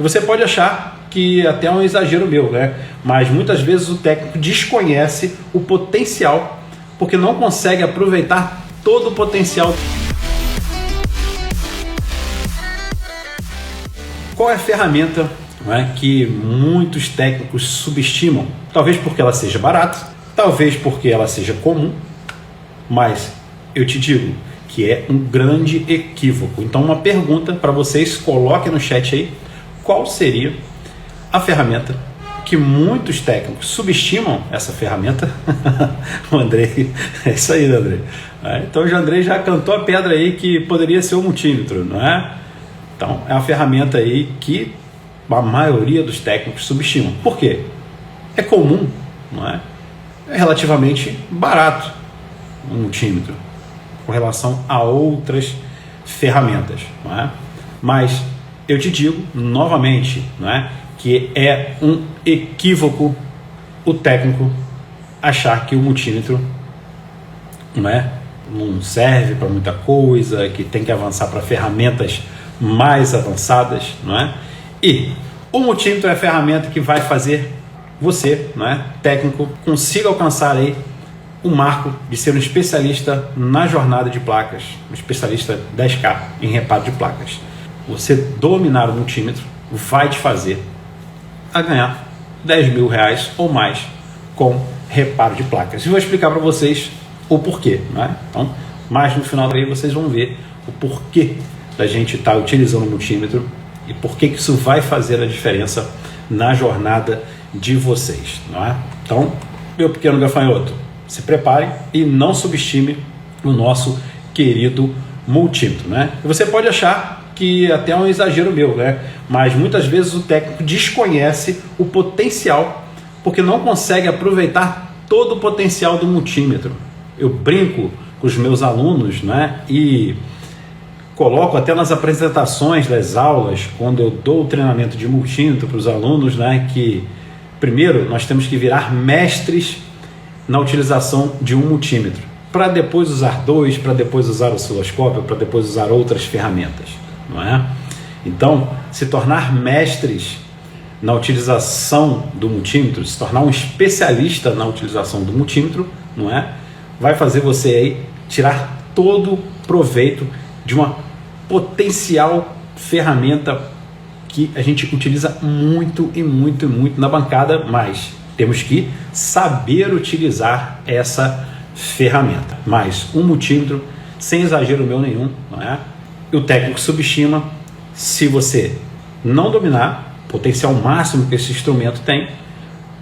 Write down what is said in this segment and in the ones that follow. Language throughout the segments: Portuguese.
E você pode achar que até é um exagero meu, né? Mas muitas vezes o técnico desconhece o potencial porque não consegue aproveitar todo o potencial. Qual é a ferramenta, não é, que muitos técnicos subestimam? Talvez porque ela seja barata, talvez porque ela seja comum, mas eu te digo que é um grande equívoco. Então, uma pergunta para vocês, coloquem no chat aí, qual seria a ferramenta que muitos técnicos subestimam essa ferramenta? O Andrei, é isso aí, Andrei. Então, o Andrei já cantou a pedra aí que poderia ser o multímetro, não é? Então, é uma ferramenta aí que a maioria dos técnicos subestimam. Por quê? É comum, não é? É relativamente barato um multímetro com relação a outras ferramentas, não é? Mas eu te digo novamente, não é, que é um equívoco o técnico achar que o multímetro, não serve para muita coisa, que tem que avançar para ferramentas mais avançadas, não é? E o multímetro é a ferramenta que vai fazer você, não é, técnico, consiga alcançar aí o marco de ser um especialista na jornada de placas, um especialista 10K em reparo de placas. Você dominar o multímetro vai te fazer a ganhar 10 mil reais ou mais com reparo de placas. E vou explicar para vocês o porquê, não é? Então, mais no final daí vocês vão ver o porquê da gente estar utilizando o multímetro e por que isso vai fazer a diferença na jornada de vocês, não é? Então, meu pequeno gafanhoto, se preparem e não subestime o nosso querido multímetro, né? E você pode achar que até é um exagero meu, né? Mas muitas vezes o técnico desconhece o potencial porque não consegue aproveitar todo o potencial do multímetro. Eu brinco com os meus alunos, né? E coloco até nas apresentações das aulas, quando eu dou o treinamento de multímetro para os alunos, né, que primeiro nós temos que virar mestres na utilização de um multímetro, para depois usar dois, para depois usar o osciloscópio, para depois usar outras ferramentas, não é? Então, se tornar mestres na utilização do multímetro, se tornar um especialista na utilização do multímetro, não é? Vai fazer você aí tirar todo proveito de uma potencial ferramenta que a gente utiliza muito e muito e muito na bancada, mas temos que saber utilizar essa ferramenta. Mas um multímetro, sem exagero meu nenhum, não é? O técnico subestima. Se você não dominar o potencial máximo que esse instrumento tem,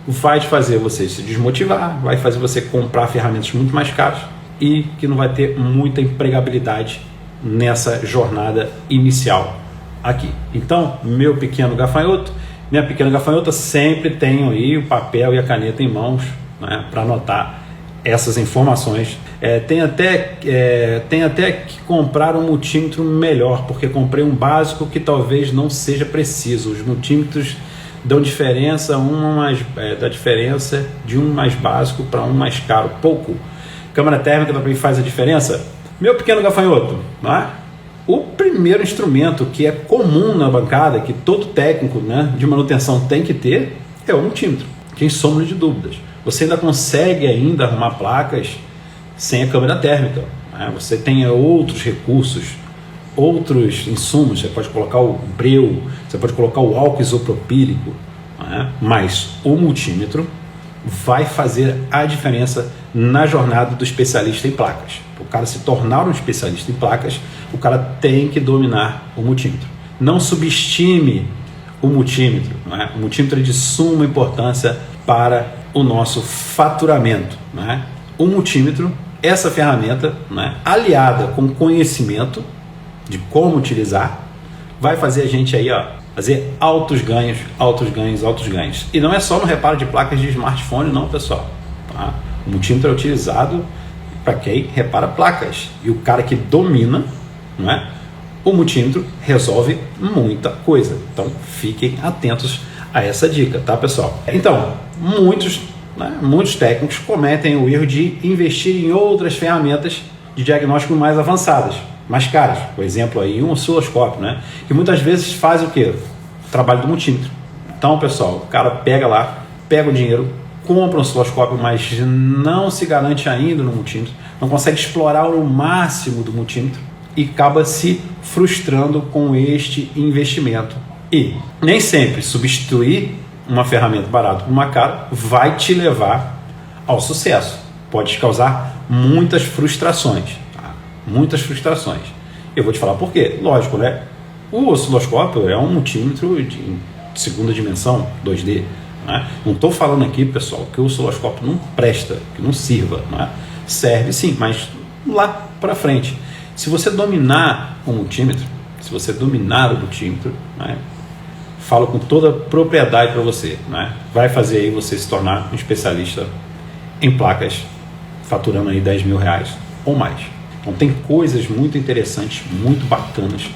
vai fazer você se desmotivar, vai fazer você comprar ferramentas muito mais caras e que não vai ter muita empregabilidade nessa jornada inicial aqui. Então, meu pequeno gafanhoto, minha pequena gafanhota, sempre tenho aí o papel e a caneta em mãos, né, para anotar essas informações. Tem até que comprar um multímetro melhor, porque comprei um básico que talvez não seja preciso. Os multímetros dão diferença, da diferença de um mais básico para um mais caro, pouco. Câmara térmica também faz a diferença. Meu pequeno gafanhoto, não é? O primeiro instrumento que é comum na bancada, que todo técnico, né, de manutenção tem que ter, é o multímetro, sem sombra de dúvidas. Você ainda consegue arrumar placas sem a câmara térmica, né? Você tem outros recursos, outros insumos, você pode colocar o breu, você pode colocar o álcool isopropílico, né? Mas o multímetro vai fazer a diferença na jornada do especialista em placas. O cara se tornar um especialista em placas, o cara tem que dominar o multímetro. Não subestime o multímetro, não é? O multímetro é de suma importância para o nosso faturamento, não é? O multímetro, essa ferramenta, não é, aliada com conhecimento de como utilizar, vai fazer a gente aí, ó, fazer altos ganhos, altos ganhos, altos ganhos. E não é só no reparo de placas de smartphone não, pessoal, tá? O multímetro é utilizado para quem repara placas. E o cara que domina, não é, o multímetro resolve muita coisa. Então, fiquem atentos a essa dica, tá, pessoal? Então, muitos técnicos cometem o erro de investir em outras ferramentas de diagnóstico mais avançadas, mais caras. Por exemplo, aí um osciloscópio, né? Que muitas vezes faz o quê? trabalho do multímetro. Então, pessoal, o cara pega lá, pega o dinheiro, compra um osciloscópio, mas não se garante ainda no multímetro, não consegue explorar o máximo do multímetro e acaba se frustrando com este investimento. E nem sempre substituir uma ferramenta barata por uma cara vai te levar ao sucesso. Pode te causar muitas frustrações. Tá? Muitas frustrações. Eu vou te falar por quê. Lógico, né? O osciloscópio é um multímetro de segunda dimensão, 2D. Né? Não estou falando aqui, pessoal, que o osciloscópio não presta, que não sirva. Né? Serve sim, mas lá para frente. Se você dominar o multímetro, né? Falo com toda propriedade para você, né? Vai fazer aí você se tornar um especialista em placas, faturando aí R$10 mil ou mais. Então tem coisas muito interessantes, muito bacanas